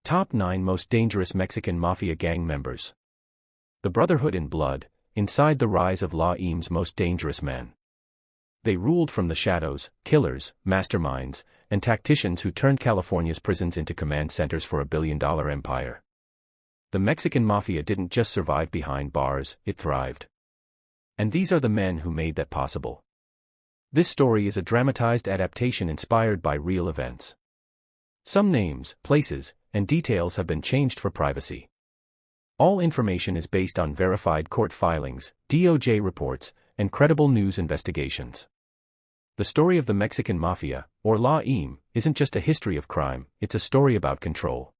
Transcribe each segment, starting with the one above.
Top 9 Most Dangerous Mexican Mafia Gang Members. The Brotherhood in Blood, inside the rise of La Im's most dangerous men. They ruled from the shadows, killers, masterminds, and tacticians who turned California's prisons into command centers for a billion-dollar empire. The Mexican Mafia didn't just survive behind bars, it thrived. And these are the men who made that possible. This story is a dramatized adaptation inspired by real events. Some names, places, and details have been changed for privacy. All information is based on verified court filings, DOJ reports, and credible news investigations. The story of the Mexican Mafia, or La Im, isn't just a history of crime, it's a story about control.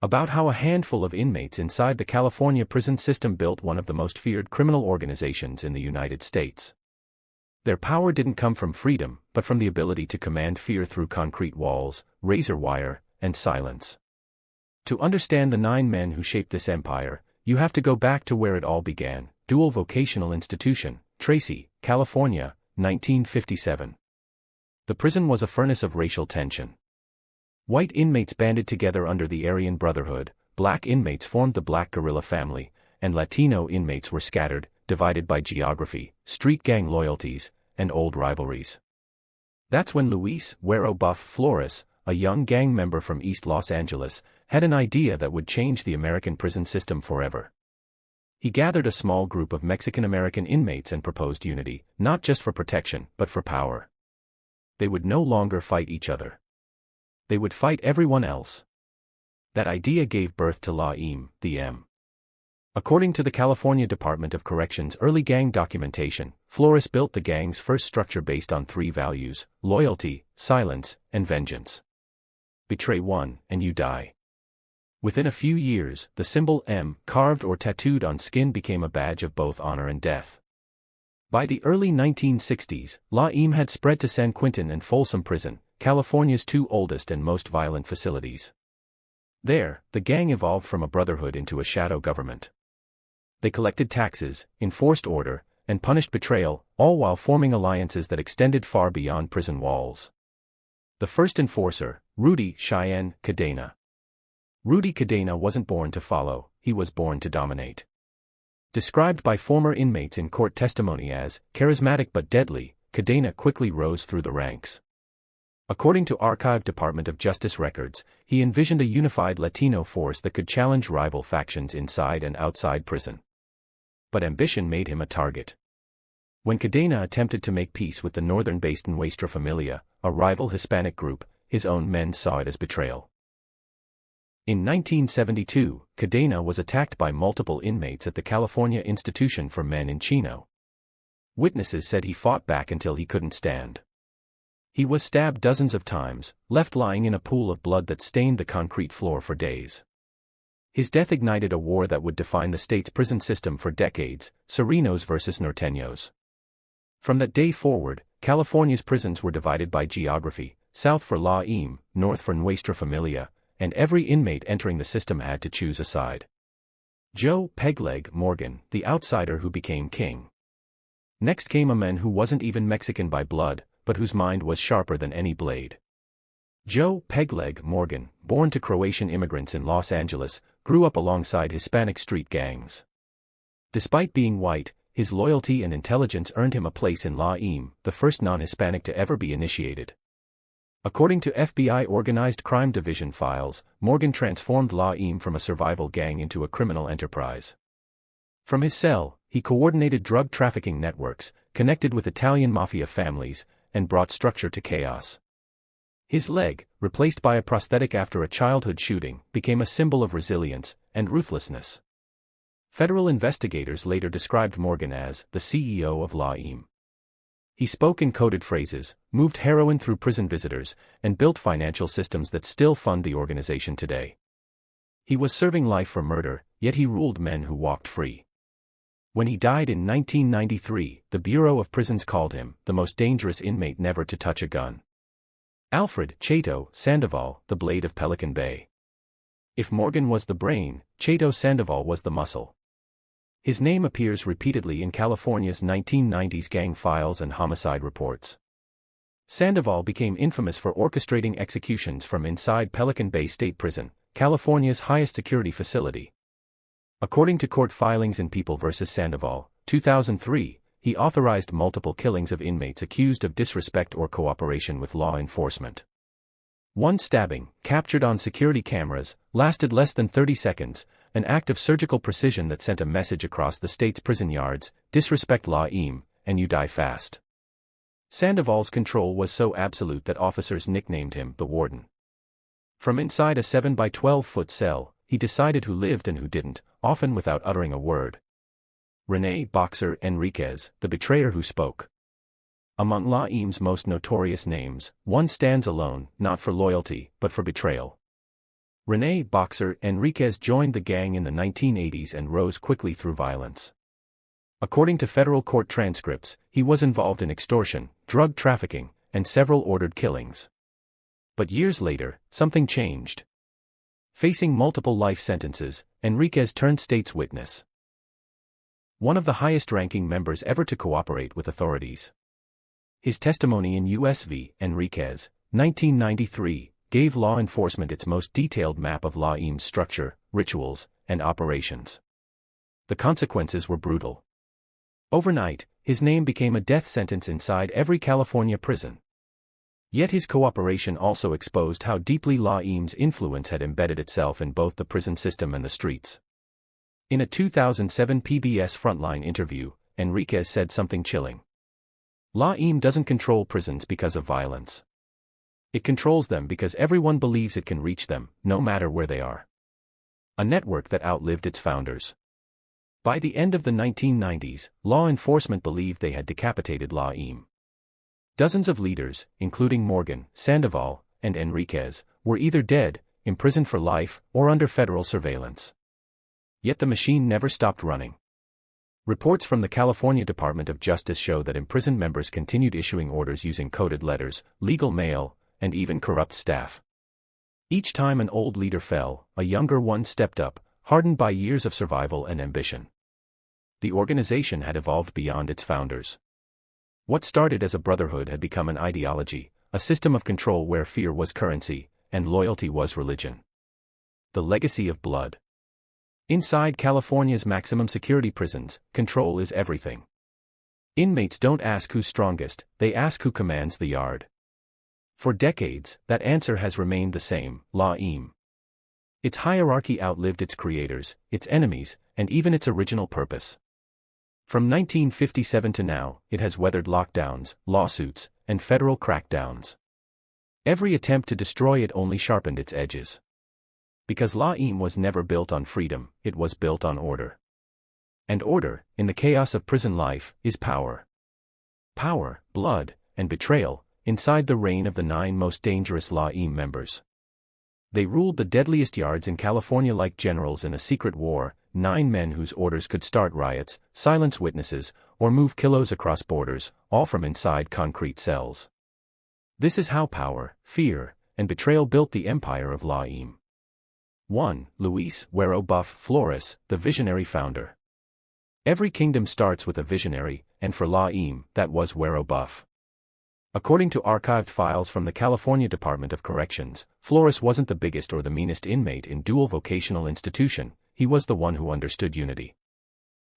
About how a handful of inmates inside the California prison system built one of the most feared criminal organizations in the United States. Their power didn't come from freedom, but from the ability to command fear through concrete walls, razor wire, and silence. To understand the 9 men who shaped this empire, you have to go back to where it all began, Deuel Vocational Institution, Tracy, California, 1957. The prison was a furnace of racial tension. White inmates banded together under the Aryan Brotherhood, black inmates formed the Black Guerrilla Family, and Latino inmates were scattered, divided by geography, street gang loyalties, and old rivalries. That's when Luis "Güero Buff" Flores, a young gang member from East Los Angeles, had an idea that would change the American prison system forever. He gathered a small group of Mexican-American inmates and proposed unity, not just for protection, but for power. They would no longer fight each other. They would fight everyone else. That idea gave birth to La Im, the M. According to the California Department of Corrections' early gang documentation, Flores built the gang's first structure based on 3 values: loyalty, silence, and vengeance. Betray one, and you die. Within a few years, the symbol M, carved or tattooed on skin, became a badge of both honor and death. By the early 1960s, La Im had spread to San Quentin and Folsom Prison, California's 2 oldest and most violent facilities. There, the gang evolved from a brotherhood into a shadow government. They collected taxes, enforced order, and punished betrayal, all while forming alliances that extended far beyond prison walls. The first enforcer, Rudy, Cheyenne, Cadena. Rudy Cadena wasn't born to follow, he was born to dominate. Described by former inmates in court testimony as charismatic but deadly, Cadena quickly rose through the ranks. According to Archive Department of Justice records, he envisioned a unified Latino force that could challenge rival factions inside and outside prison. But ambition made him a target. When Cadena attempted to make peace with the northern-based Nuestra Familia, a rival Hispanic group, his own men saw it as betrayal. In 1972, Cadena was attacked by multiple inmates at the California Institution for Men in Chino. Witnesses said he fought back until he couldn't stand. He was stabbed dozens of times, left lying in a pool of blood that stained the concrete floor for days. His death ignited a war that would define the state's prison system for decades, Serenos versus Norteños. From that day forward, California's prisons were divided by geography, south for La Im, north for Nuestra Familia, and every inmate entering the system had to choose a side. Joe "Pegleg" Morgan, the outsider who became king. Next came a man who wasn't even Mexican by blood, but whose mind was sharper than any blade. Joe "Pegleg" Morgan, born to Croatian immigrants in Los Angeles, grew up alongside Hispanic street gangs. Despite being white, his loyalty and intelligence earned him a place in La Im, the first non-Hispanic to ever be initiated. According to FBI Organized Crime Division files, Morgan transformed La Im from a survival gang into a criminal enterprise. From his cell, he coordinated drug trafficking networks, connected with Italian mafia families, and brought structure to chaos. His leg, replaced by a prosthetic after a childhood shooting, became a symbol of resilience and ruthlessness. Federal investigators later described Morgan as the CEO of La Im. He spoke in coded phrases, moved heroin through prison visitors, and built financial systems that still fund the organization today. He was serving life for murder, yet he ruled men who walked free. When he died in 1993, the Bureau of Prisons called him the most dangerous inmate never to touch a gun. Alfred Chato Sandoval, the blade of Pelican Bay. If Morgan was the brain, Chato Sandoval was the muscle. His name appears repeatedly in California's 1990s gang files and homicide reports. Sandoval became infamous for orchestrating executions from inside Pelican Bay State Prison, California's highest security facility. According to court filings in People v. Sandoval, 2003, he authorized multiple killings of inmates accused of disrespect or cooperation with law enforcement. One stabbing, captured on security cameras, lasted less than 30 seconds, an act of surgical precision that sent a message across the state's prison yards: disrespect law and you die fast. Sandoval's control was so absolute that officers nicknamed him the Warden. From inside a 7 by 12-foot cell, he decided who lived and who didn't, often without uttering a word. Renee Enriquez, the betrayer who spoke. Among Laim's most notorious names, one stands alone, not for loyalty, but for betrayal. Renee Enriquez joined the gang in the 1980s and rose quickly through violence. According to federal court transcripts, he was involved in extortion, drug trafficking, and several ordered killings. But years later, something changed. Facing multiple life sentences, Enriquez turned state's witness. One of the highest-ranking members ever to cooperate with authorities. His testimony in U.S. v. Enriquez, 1993, gave law enforcement its most detailed map of Laim's structure, rituals, and operations. The consequences were brutal. Overnight, his name became a death sentence inside every California prison. Yet his cooperation also exposed how deeply Laim's influence had embedded itself in both the prison system and the streets. In a 2007 PBS Frontline interview, Enriquez said something chilling. Laim doesn't control prisons because of violence. It controls them because everyone believes it can reach them, no matter where they are. A network that outlived its founders. By the end of the 1990s, law enforcement believed they had decapitated Laim. Dozens of leaders, including Morgan, Sandoval, and Enriquez, were either dead, imprisoned for life, or under federal surveillance. Yet the machine never stopped running. Reports from the California Department of Justice show that imprisoned members continued issuing orders using coded letters, legal mail, and even corrupt staff. Each time an old leader fell, a younger one stepped up, hardened by years of survival and ambition. The organization had evolved beyond its founders. What started as a brotherhood had become an ideology, a system of control where fear was currency, and loyalty was religion. The legacy of blood. Inside California's maximum security prisons, control is everything. Inmates don't ask who's strongest, they ask who commands the yard. For decades, that answer has remained the same: Laim. Its hierarchy outlived its creators, its enemies, and even its original purpose. From 1957 to now, it has weathered lockdowns, lawsuits, and federal crackdowns. Every attempt to destroy it only sharpened its edges. Because Laim was never built on freedom, it was built on order. And order, in the chaos of prison life, is power. Power, blood, and betrayal, inside the reign of the 9 most dangerous Laim members. They ruled the deadliest yards in California like generals in a secret war, 9 men whose orders could start riots, silence witnesses, or move kilos across borders, all from inside concrete cells. This is how power, fear, and betrayal built the empire of Laim. 1. Luis Flores, the visionary founder. Every kingdom starts with a visionary, and for Laim, that was Buff. According to archived files from the California Department of Corrections, Flores wasn't the biggest or the meanest inmate in Deuel Vocational Institution, he was the one who understood unity.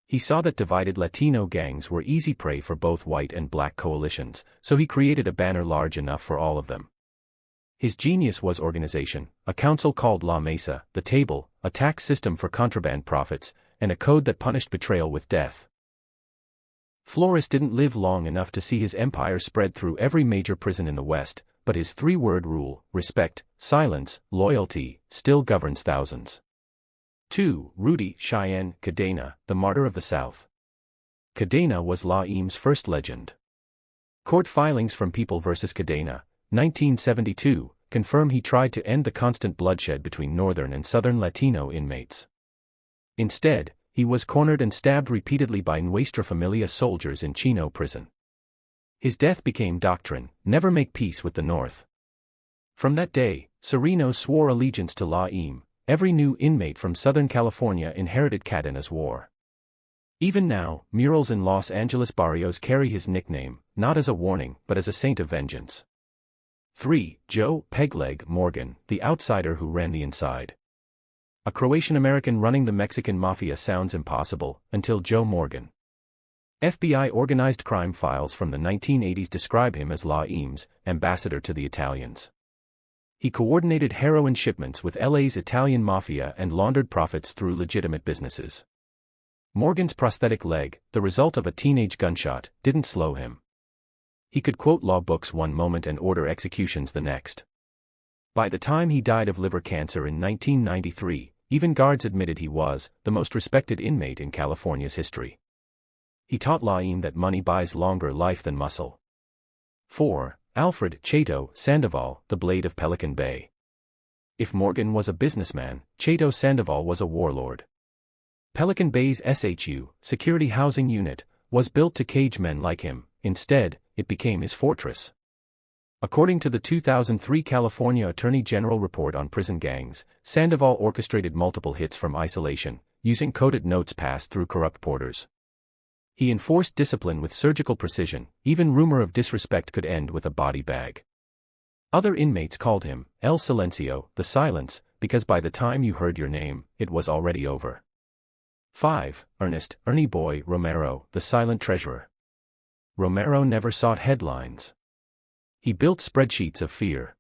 He saw that divided Latino gangs were easy prey for both white and black coalitions, so he created a banner large enough for all of them. His genius was organization, a council called La Mesa, the table, a tax system for contraband profits, and a code that punished betrayal with death. Flores didn't live long enough to see his empire spread through every major prison in the West, but his 3-word rule, respect, silence, loyalty, still governs thousands. 2. Rudy, Cheyenne, Cadena, the martyr of the South. Cadena was Laim's first legend. Court filings from People v. Cadena, 1972, confirm he tried to end the constant bloodshed between northern and southern Latino inmates. Instead, he was cornered and stabbed repeatedly by Nuestra Familia soldiers in Chino prison. His death became doctrine: never make peace with the North. From that day, Sereno swore allegiance to Laim. Every new inmate from Southern California inherited Cadena's war. Even now, murals in Los Angeles barrios carry his nickname, not as a warning, but as a saint of vengeance. 3. Joe Pegleg Morgan, the outsider who ran the inside. A Croatian-American running the Mexican Mafia sounds impossible, until Joe Morgan. FBI organized crime files from the 1980s describe him as La Eames, ambassador to the Italians. He coordinated heroin shipments with LA's Italian Mafia and laundered profits through legitimate businesses. Morgan's prosthetic leg, the result of a teenage gunshot, didn't slow him. He could quote law books one moment and order executions the next. By the time he died of liver cancer in 1993, even guards admitted he was the most respected inmate in California's history. He taught La Eames that money buys longer life than muscle. 4. Alfred Chato Sandoval, the Blade of Pelican Bay. If Morgan was a businessman, Chato Sandoval was a warlord. Pelican Bay's SHU, Security Housing Unit, was built to cage men like him. Instead, it became his fortress. According to the 2003 California Attorney General report on prison gangs, Sandoval orchestrated multiple hits from isolation, using coded notes passed through corrupt porters. He enforced discipline with surgical precision. Even rumor of disrespect could end with a body bag. Other inmates called him El Silencio, the silence, because by the time you heard your name, it was already over. 5. Ernie Boy Romero, the silent treasurer. Romero never sought headlines. He built spreadsheets of fear.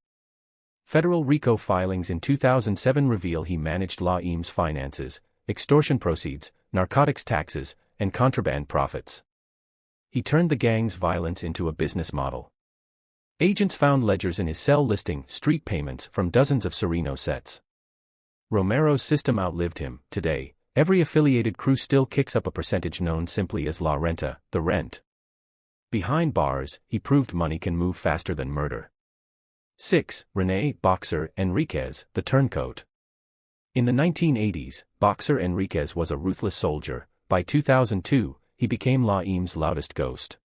Federal RICO filings in 2007 reveal he managed La Eames' finances, extortion proceeds, narcotics taxes, and contraband profits. He turned the gang's violence into a business model. Agents found ledgers in his cell listing street payments from dozens of Sereno sets. Romero's system outlived him. Today, every affiliated crew still kicks up a percentage known simply as La Renta, the rent. Behind bars, he proved money can move faster than murder. 6. Renee Enriquez, the turncoat. In the 1980s, Boxer Enriquez was a ruthless soldier. By 2002, he became La Eames' loudest ghost.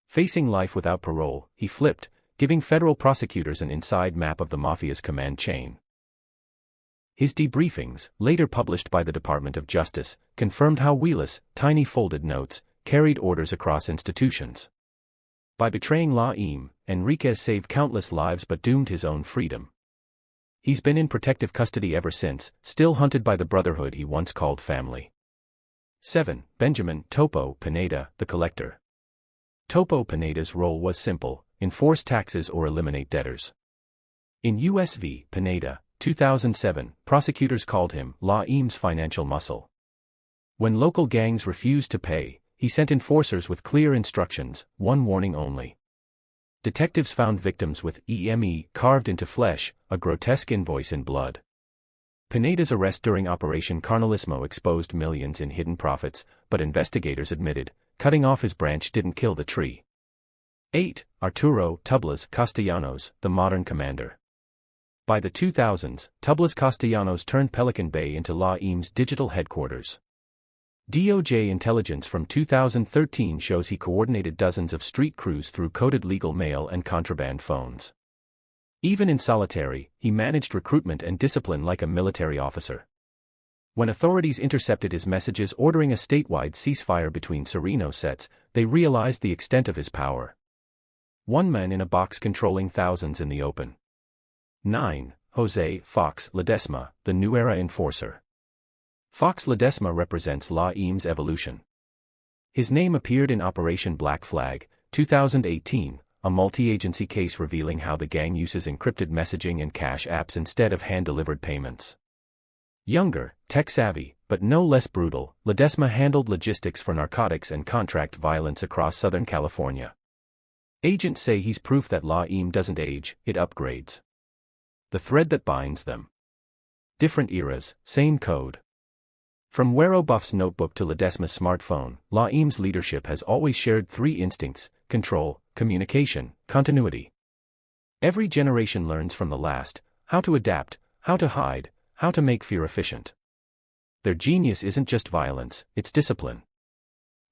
Facing life without parole, he flipped, giving federal prosecutors an inside map of the Mafia's command chain. His debriefings, later published by the Department of Justice, confirmed how Wheeless, tiny folded notes, carried orders across institutions. By betraying La Eames, Enriquez saved countless lives but doomed his own freedom. He's been in protective custody ever since, still hunted by the brotherhood he once called family. 7. Benjamin Topo Pineda, the collector. Topo Pineda's role was simple: enforce taxes or eliminate debtors. In U.S. v. Pineda, 2007, prosecutors called him La Eames' financial muscle. When local gangs refused to pay, he sent enforcers with clear instructions, one warning only. Detectives found victims with EME carved into flesh, a grotesque invoice in blood. Pineda's arrest during Operation Carnalismo exposed millions in hidden profits, but investigators admitted, cutting off his branch didn't kill the tree. 8. Arturo Tublas Castellanos, the modern commander. By the 2000s, Tublas Castellanos turned Pelican Bay into La Eames' digital headquarters. DOJ intelligence from 2013 shows he coordinated dozens of street crews through coded legal mail and contraband phones. Even in solitary, he managed recruitment and discipline like a military officer. When authorities intercepted his messages ordering a statewide ceasefire between Sereno sets, they realized the extent of his power. One man in a box controlling thousands in the open. 9. Jose Fox Ledesma, the New Era enforcer. Fox Ledesma represents La Eames' evolution. His name appeared in Operation Black Flag, 2018, a multi-agency case revealing how the gang uses encrypted messaging and cash apps instead of hand-delivered payments. Younger, tech-savvy, but no less brutal, Ledesma handled logistics for narcotics and contract violence across Southern California. Agents say he's proof that La Eames doesn't age, it upgrades. The thread that binds them. Different eras, same code. From Wero Buff's notebook to Ledesma's smartphone, La Eames' leadership has always shared three instincts: control, communication, continuity. Every generation learns from the last, how to adapt, how to hide, how to make fear efficient. Their genius isn't just violence, it's discipline.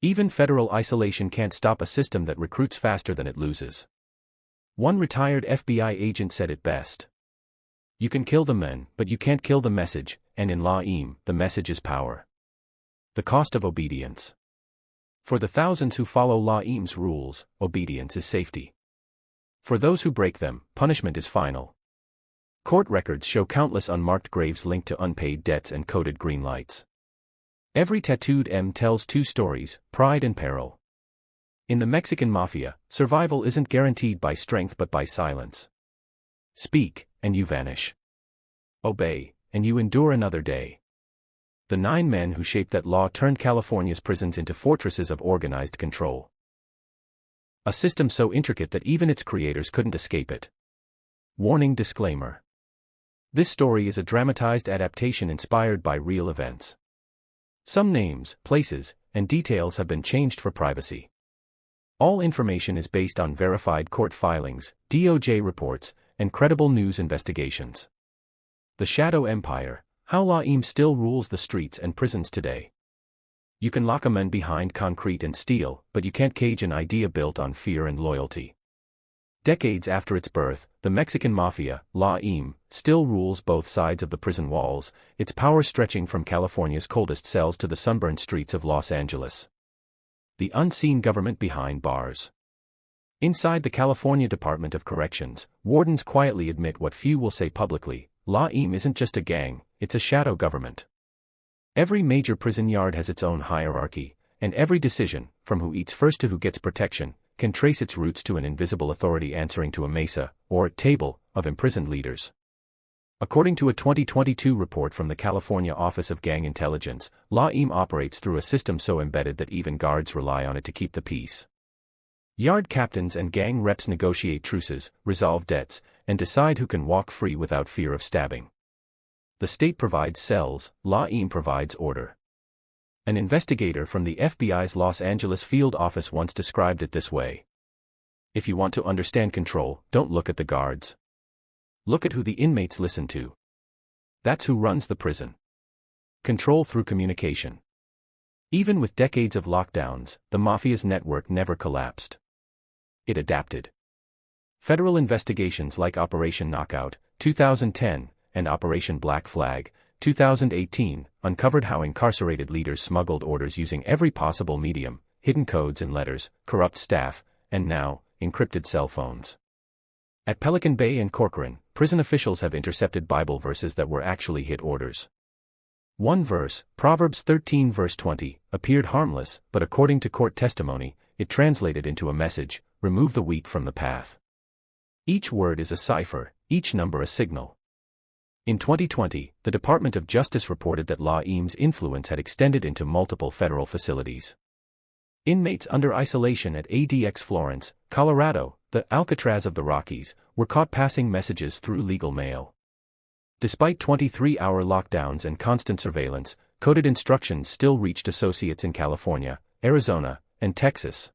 Even federal isolation can't stop a system that recruits faster than it loses. One retired FBI agent said it best. You can kill the men, but you can't kill the message, and in La Eames, the message is power. The cost of obedience. For the thousands who follow La Eames' rules, obedience is safety. For those who break them, punishment is final. Court records show countless unmarked graves linked to unpaid debts and coded green lights. Every tattooed M tells two stories, pride and peril. In the Mexican Mafia, survival isn't guaranteed by strength but by silence. Speak, and you vanish. Obey, and you endure another day. The 9 men who shaped that law turned California's prisons into fortresses of organized control. A system so intricate that even its creators couldn't escape it. Warning disclaimer. This story is a dramatized adaptation inspired by real events. Some names, places, and details have been changed for privacy. All information is based on verified court filings, DOJ reports, and credible news investigations. The Shadow Empire, how La Im still rules the streets and prisons today. You can lock a man behind concrete and steel, but you can't cage an idea built on fear and loyalty. Decades after its birth, the Mexican Mafia, La Im, still rules both sides of the prison walls, its power stretching from California's coldest cells to the sunburned streets of Los Angeles. The unseen government behind bars. Inside the California Department of Corrections, wardens quietly admit what few will say publicly: La Im isn't just a gang, it's a shadow government. Every major prison yard has its own hierarchy, and every decision, from who eats first to who gets protection, can trace its roots to an invisible authority answering to a mesa, or table, of imprisoned leaders. According to a 2022 report from the California Office of Gang Intelligence, La Im operates through a system so embedded that even guards rely on it to keep the peace. Yard captains and gang reps negotiate truces, resolve debts, and decide who can walk free without fear of stabbing. The state provides cells, La Im provides order. An investigator from the FBI's Los Angeles field office once described it this way: if you want to understand control, don't look at the guards. Look at who the inmates listen to. That's who runs the prison. Control through communication. Even with decades of lockdowns, the Mafia's network never collapsed. It adapted. Federal investigations like Operation Knockout, 2010, and Operation Black Flag, 2018, uncovered how incarcerated leaders smuggled orders using every possible medium: hidden codes and letters, corrupt staff, and now, encrypted cell phones. At Pelican Bay and Corcoran, prison officials have intercepted Bible verses that were actually hit orders. One verse, Proverbs 13 verse 20, appeared harmless, but according to court testimony, it translated into a message: remove the weak from the path. Each word is a cipher, each number a signal. In 2020, the Department of Justice reported that La Im's influence had extended into multiple federal facilities. Inmates under isolation at ADX Florence, Colorado, the Alcatraz of the Rockies, were caught passing messages through legal mail. Despite 23-hour lockdowns and constant surveillance, coded instructions still reached associates in California, Arizona, and Texas.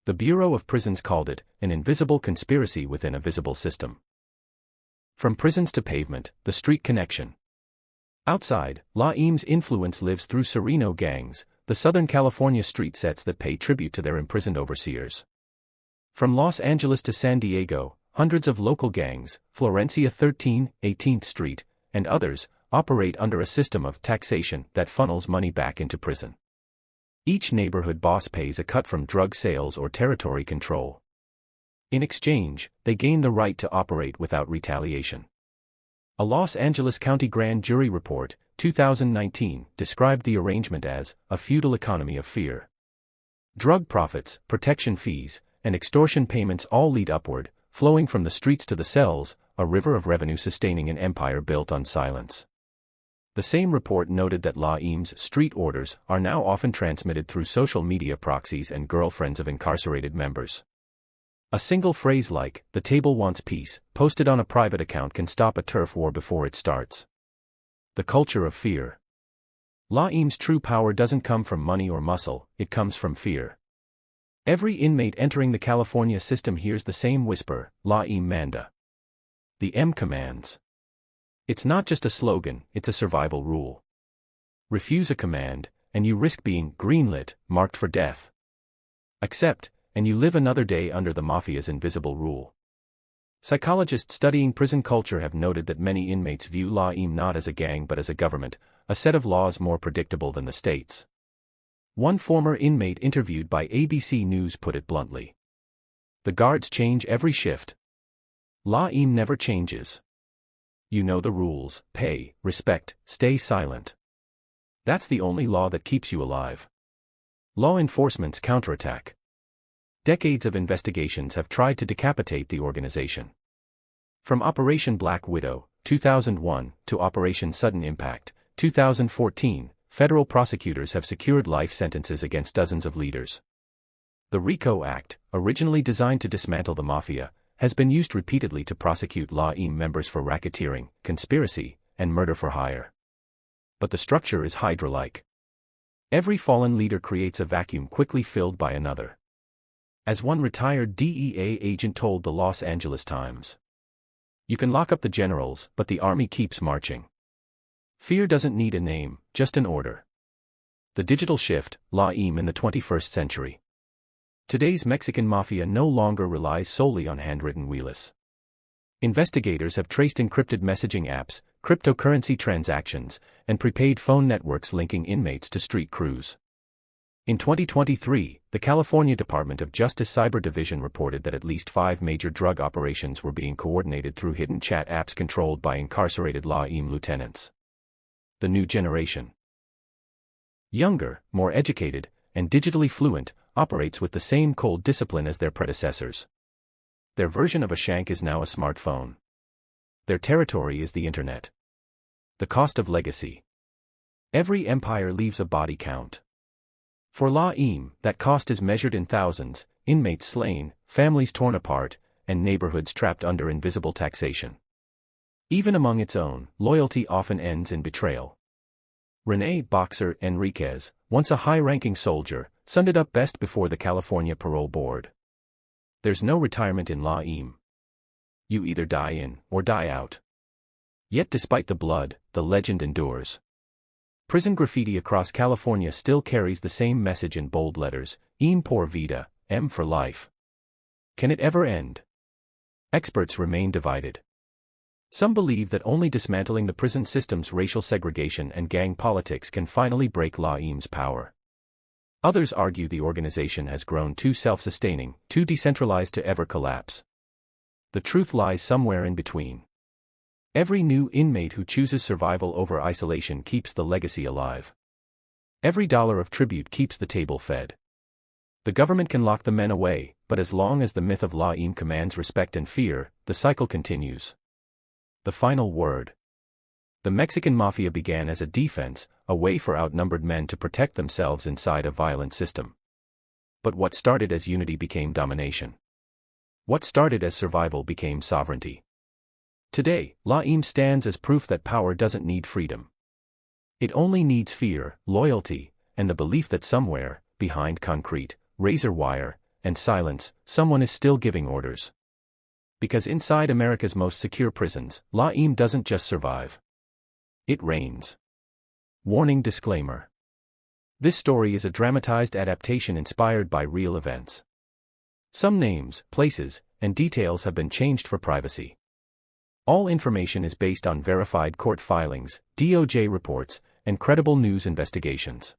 The Bureau of Prisons called it an invisible conspiracy within a visible system. From prisons to pavement, the street connection. Outside, La Im's influence lives through Sereno gangs, the Southern California street sets that pay tribute to their imprisoned overseers. From Los Angeles to San Diego, hundreds of local gangs, Florencia 13, 18th Street, and others, operate under a system of taxation that funnels money back into prison. Each neighborhood boss pays a cut from drug sales or territory control. In exchange, they gain the right to operate without retaliation. A Los Angeles County grand jury report, 2019, described the arrangement as a feudal economy of fear. Drug profits, protection fees, and extortion payments all lead upward, flowing from the streets to the cells, a river of revenue sustaining an empire built on silence. The same report noted that La Im's street orders are now often transmitted through social media proxies and girlfriends of incarcerated members. A single phrase like, "the table wants peace," posted on a private account can stop a turf war before it starts. The culture of fear. La Im's true power doesn't come from money or muscle, it comes from fear. Every inmate entering the California system hears the same whisper: La Im manda. The M commands. It's not just a slogan, it's a survival rule. Refuse a command, and you risk being greenlit, marked for death. Accept, and you live another day under the Mafia's invisible rule. Psychologists studying prison culture have noted that many inmates view La Im not as a gang but as a government, a set of laws more predictable than the state's. One former inmate interviewed by ABC News put it bluntly: "The guards change every shift. La Im never changes. You know the rules: pay, respect, stay silent. That's the only law that keeps you alive. Law enforcement's counterattack. Decades of investigations have tried to decapitate the organization. From Operation Black Widow, 2001, to Operation Sudden Impact, 2014, federal prosecutors have secured life sentences against dozens of leaders. The RICO Act, originally designed to dismantle the mafia, has been used repeatedly to prosecute LAIM members for racketeering, conspiracy, and murder for hire. But the structure is Hydra-like. Every fallen leader creates a vacuum quickly filled by another. As one retired DEA agent told the Los Angeles Times, "You can lock up the generals, but the army keeps marching. Fear doesn't need a name, just an order." The digital shift, LAIM in the 21st century. Today's Mexican Mafia no longer relies solely on handwritten wheelies. Investigators have traced encrypted messaging apps, cryptocurrency transactions, and prepaid phone networks linking inmates to street crews. In 2023, the California Department of Justice Cyber Division reported that at least 5 major drug operations were being coordinated through hidden chat apps controlled by incarcerated LAIM lieutenants. The new generation. Younger, more educated, and digitally fluent, operates with the same cold discipline as their predecessors. Their version of a shank is now a smartphone. Their territory is the internet. The cost of legacy. Every empire leaves a body count. For LAIM, that cost is measured in thousands: inmates slain, families torn apart, and neighborhoods trapped under invisible taxation. Even among its own, loyalty often ends in betrayal. Renee Enriquez, once a high-ranking soldier, summed it up best before the California Parole Board. There's no retirement in LAIM. You either die in, or die out. Yet despite the blood, the legend endures. Prison graffiti across California still carries the same message in bold letters: "M por vida, M for life." Can it ever end? Experts remain divided. Some believe that only dismantling the prison system's racial segregation and gang politics can finally break LAIM's power. Others argue the organization has grown too self-sustaining, too decentralized to ever collapse. The truth lies somewhere in between. Every new inmate who chooses survival over isolation keeps the legacy alive. Every dollar of tribute keeps the table fed. The government can lock the men away, but as long as the myth of LAIM commands respect and fear, the cycle continues. The final word. The Mexican Mafia began as a defense, a way for outnumbered men to protect themselves inside a violent system. But what started as unity became domination. What started as survival became sovereignty. Today, LAIM stands as proof that power doesn't need freedom. It only needs fear, loyalty, and the belief that somewhere, behind concrete, razor wire, and silence, someone is still giving orders. Because inside America's most secure prisons, LAIM doesn't just survive. It reigns. Warning disclaimer. This story is a dramatized adaptation inspired by real events. Some names, places, and details have been changed for privacy. All information is based on verified court filings, DOJ reports, and credible news investigations.